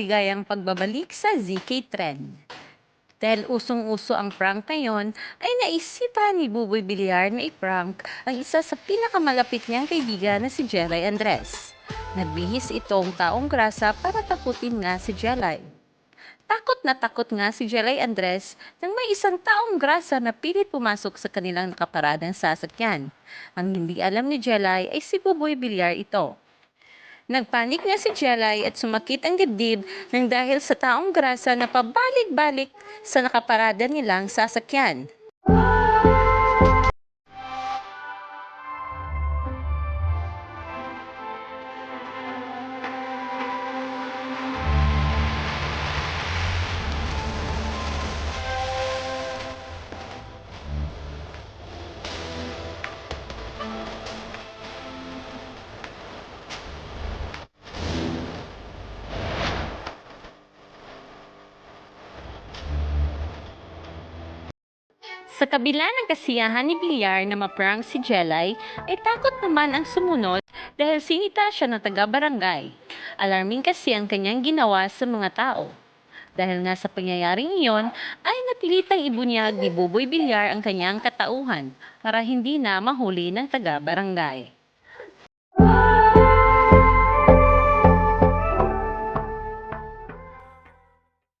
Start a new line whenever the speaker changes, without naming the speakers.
maligayang pagbabalik sa ZK Trend. Dahil usong-uso ang prank ngayon, ay naisipan ni Buboy Villar na i-prank ang isa sa pinakamalapit niyang kaibigan na si Jelay Andres. Nagbihis itong taong grasa para takutin nga si Jelay. Takot na takot nga si Jelay Andres nang may isang taong grasa na pilit pumasok sa kanilang nakaparadang sasakyan. Ang hindi alam ni Jelay ay si Buboy Villar ito. Nagpanik nga si Jelay at sumakit ang dibdib nang dahil sa taong grasa na pabalik-balik sa nakaparada nilang sasakyan. Sa kabila ng kasiyahan ni Villar na maprank si Jelay, ay takot naman ang sumunod dahil sinita siya ng taga-barangay. Alarming kasi ang kanyang ginawa sa mga tao. Dahil nga sa pangyayaring iyon, ay napilitang ibunyag ni Buboy Villar ang kanyang katauhan para hindi na mahuli ng taga-barangay.